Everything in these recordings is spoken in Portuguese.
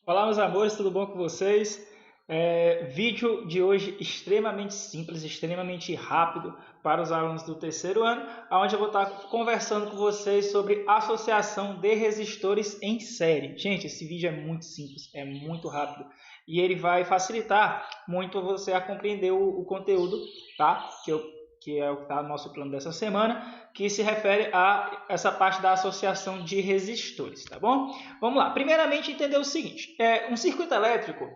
Olá, meus amores, tudo bom com vocês? Vídeo de hoje extremamente simples, extremamente rápido para os alunos do terceiro ano, onde eu vou estar conversando com vocês sobre associação de resistores em série. Gente, esse vídeo é muito simples, é muito rápido e ele vai facilitar muito você a compreender o conteúdo, tá? Que é o que está no nosso plano dessa semana, que se refere a essa parte da associação de resistores, tá bom? Vamos lá. Primeiramente, entender o seguinte: um circuito elétrico,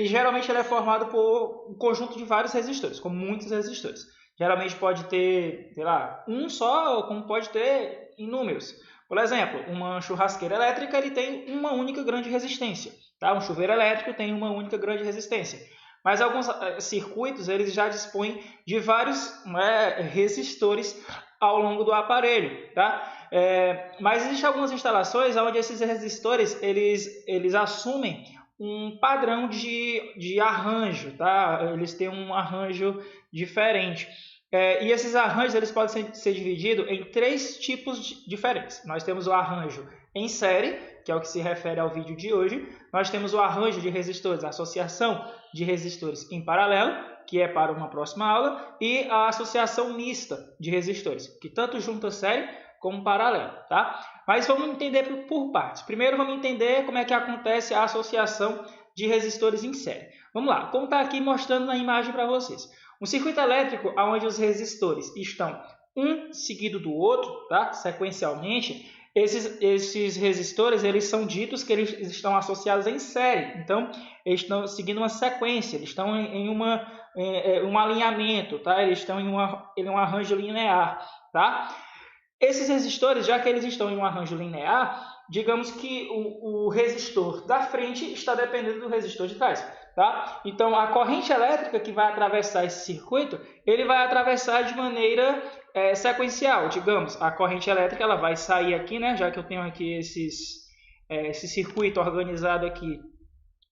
geralmente é formado por um conjunto de vários resistores, com muitos resistores. Geralmente pode ter, sei lá, um só, como pode ter inúmeros. Por exemplo, uma churrasqueira elétrica ele tem uma única grande resistência, tá? Um chuveiro elétrico tem uma única grande resistência. Mas alguns circuitos eles já dispõem de vários resistores ao longo do aparelho, tá? Mas existem algumas instalações onde esses resistores eles assumem um padrão de arranjo, tá? Eles têm um arranjo diferente. E esses arranjos eles podem ser divididos em três tipos diferentes. Nós temos o arranjo em série, que é o que se refere ao vídeo de hoje. Nós temos o arranjo de resistores, a associação de resistores em paralelo, que é para uma próxima aula, e a associação mista de resistores, que tanto junta série como paralelo, tá? Mas vamos entender por partes. Primeiro vamos entender como é que acontece a associação de resistores em série. Vamos lá, como está aqui mostrando na imagem para vocês. Um circuito elétrico onde os resistores estão um seguido do outro, tá? Sequencialmente, esses resistores eles são ditos que eles estão associados em série. Então, eles estão seguindo uma sequência, eles estão em um alinhamento, tá? Eles estão em um arranjo linear, tá? Esses resistores, já que eles estão em um arranjo linear, digamos que o resistor da frente está dependendo do resistor de trás, tá? Então, a corrente elétrica que vai atravessar esse circuito, ele vai atravessar de maneira sequencial. Digamos, a corrente elétrica ela vai sair aqui, né? Já que eu tenho aqui esse circuito organizado aqui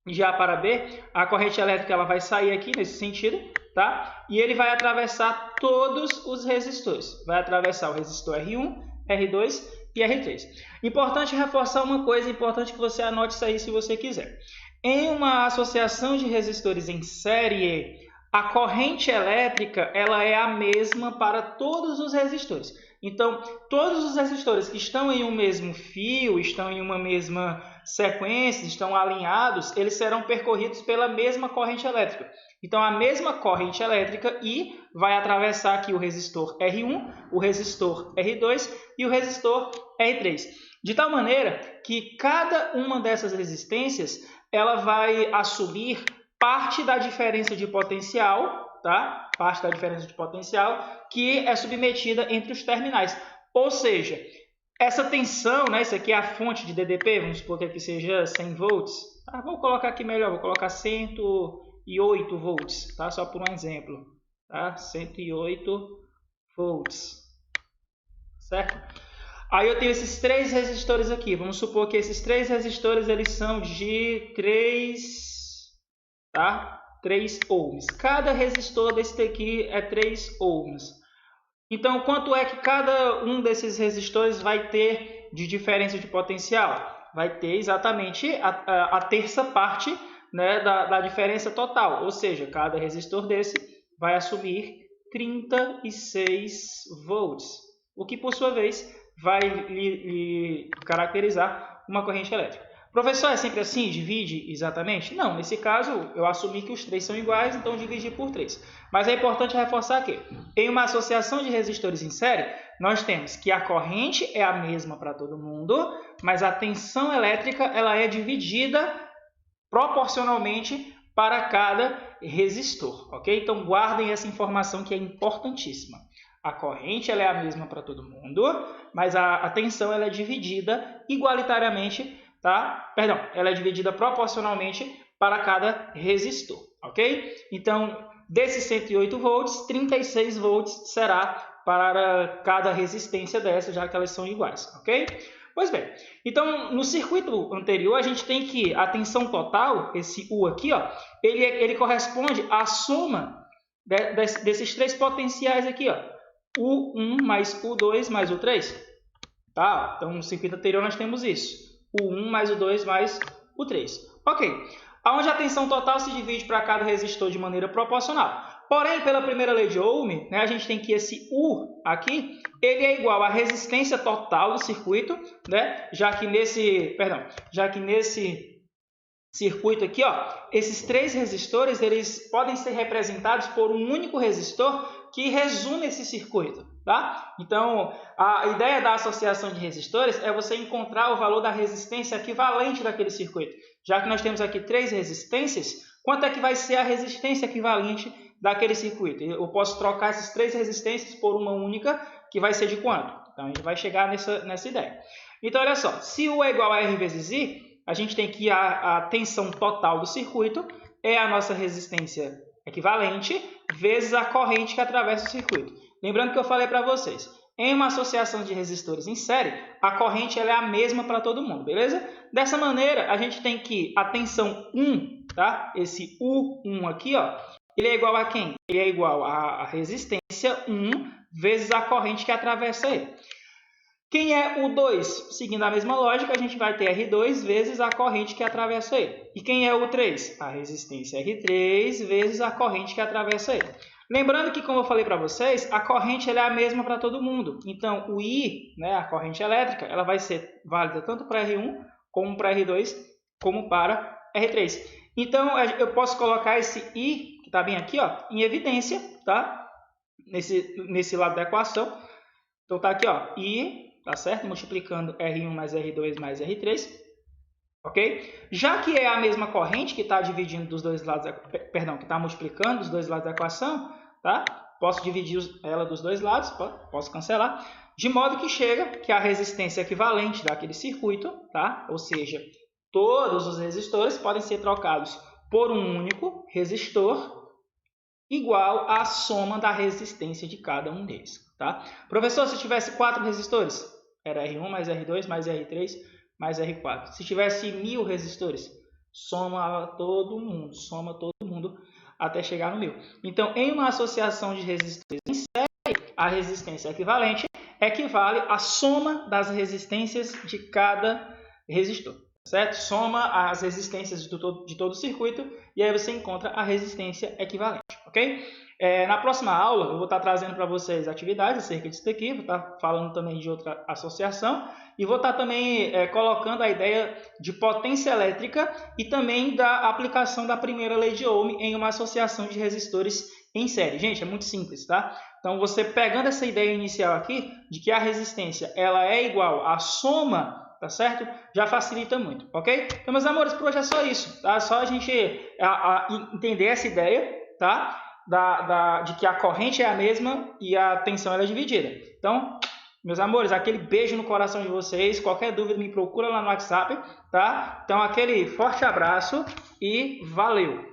de A para B, a corrente elétrica ela vai sair aqui nesse sentido, tá? E ele vai atravessar todos os resistores. Vai atravessar o resistor R1, R2 e R3. Importante reforçar uma coisa, importante que você anote isso aí se você quiser. Em uma associação de resistores em série, a corrente elétrica ela é a mesma para todos os resistores. Então, todos os resistores que estão em um mesmo fio, estão em uma mesma sequência, estão alinhados, eles serão percorridos pela mesma corrente elétrica. Então, a mesma corrente elétrica I vai atravessar aqui o resistor R1, o resistor R2 e o resistor R3. De tal maneira que cada uma dessas resistências ela vai assumir parte da diferença de potencial, tá? Parte da diferença de potencial que é submetida entre os terminais. Ou seja, essa tensão, né? Isso aqui é a fonte de DDP, vamos supor que aqui seja 100 volts. Tá? Vou colocar aqui melhor, vou colocar 108 volts, tá? Só por um exemplo, tá? 108 volts, certo? Aí eu tenho esses três resistores aqui. Vamos supor que esses três resistores eles são de 3 ohms. Cada resistor desse daqui é 3 ohms. Então, quanto é que cada um desses resistores vai ter de diferença de potencial? Vai ter exatamente a terça parte, né, da diferença total. Ou seja, cada resistor desse vai assumir 36 volts. O que, por sua vez, vai lhe caracterizar uma corrente elétrica. Professor, é sempre assim? Divide exatamente? Não, nesse caso eu assumi que os três são iguais, então dividi por 3. Mas é importante reforçar que em uma associação de resistores em série, nós temos que a corrente é a mesma para todo mundo, mas a tensão elétrica ela é dividida proporcionalmente para cada resistor, ok? Então guardem essa informação que é importantíssima. A corrente ela é a mesma para todo mundo, mas a tensão ela é dividida igualitariamente, tá? Perdão, ela é dividida proporcionalmente para cada resistor, ok? Então, desses 108 volts, 36 volts será para cada resistência dessa, já que elas são iguais, ok? Pois bem, então no circuito anterior a gente tem que a tensão total, esse U aqui, ó, ele corresponde à soma desses três potenciais aqui, ó. U1 mais U2 mais U3. Tá? Então, no circuito anterior nós temos isso. U1 mais U2 mais U3. Ok, onde a tensão total se divide para cada resistor de maneira proporcional. Porém, pela primeira lei de Ohm, né, a gente tem que esse U aqui, ele é igual à resistência total do circuito, né, já que nesse circuito aqui, ó, esses três resistores eles podem ser representados por um único resistor que resume esse circuito, tá? Então, a ideia da associação de resistores é você encontrar o valor da resistência equivalente daquele circuito. Já que nós temos aqui três resistências, quanto é que vai ser a resistência equivalente daquele circuito? Eu posso trocar essas três resistências por uma única, que vai ser de quanto? Então, a gente vai chegar nessa ideia. Então, olha só, se U é igual a R vezes I, a gente tem que a tensão total do circuito é a nossa resistência equivalente vezes a corrente que atravessa o circuito. Lembrando que eu falei para vocês, em uma associação de resistores em série, a corrente ela é a mesma para todo mundo, beleza? Dessa maneira, a gente tem que a tensão 1, tá? Esse U1 aqui, ó, ele é igual a quem? Ele é igual a resistência 1 vezes a corrente que atravessa ele. Quem é o 2? Seguindo a mesma lógica, a gente vai ter R2 vezes a corrente que atravessa ele. E quem é o 3? A resistência R3 vezes a corrente que atravessa ele. Lembrando que, como eu falei para vocês, a corrente ela é a mesma para todo mundo. Então, o I, né, a corrente elétrica, ela vai ser válida tanto para R1, como para R2, como para R3. Então, eu posso colocar esse I, que está bem aqui, ó, em evidência, tá? Nesse lado da equação. Então, está aqui, ó, I, tá certo? Multiplicando R1 mais R2 mais R3, ok? Já que é a mesma corrente que está dividindo dos dois lados, perdão, que está multiplicando os dois lados da equação, tá? Posso dividir ela dos dois lados, posso cancelar, de modo que chega que a resistência equivalente daquele circuito, tá? Ou seja, todos os resistores podem ser trocados por um único resistor igual à soma da resistência de cada um deles, tá? Professor, se tivesse 4 resistores, era R1 mais R2 mais R3 mais R4. Se tivesse 1000 resistores, soma todo mundo até chegar no 1000. Então, em uma associação de resistores em série, a resistência equivalente equivale à soma das resistências de cada resistor, certo? Soma as resistências de todo o circuito e aí você encontra a resistência equivalente, ok? Na próxima aula, eu vou estar trazendo para vocês atividades acerca disso daqui, vou estar falando também de outra associação e vou estar também colocando a ideia de potência elétrica e também da aplicação da primeira lei de Ohm em uma associação de resistores em série. Gente, é muito simples, tá? Então, você pegando essa ideia inicial aqui, de que a resistência ela é igual à soma, tá certo? Já facilita muito, ok? Então, meus amores, por hoje é só isso, tá? Só a gente entender essa ideia, tá? De que a corrente é a mesma e a tensão ela é dividida. Então, meus amores, aquele beijo no coração de vocês. Qualquer dúvida me procura lá no WhatsApp, tá? Então, aquele forte abraço e valeu!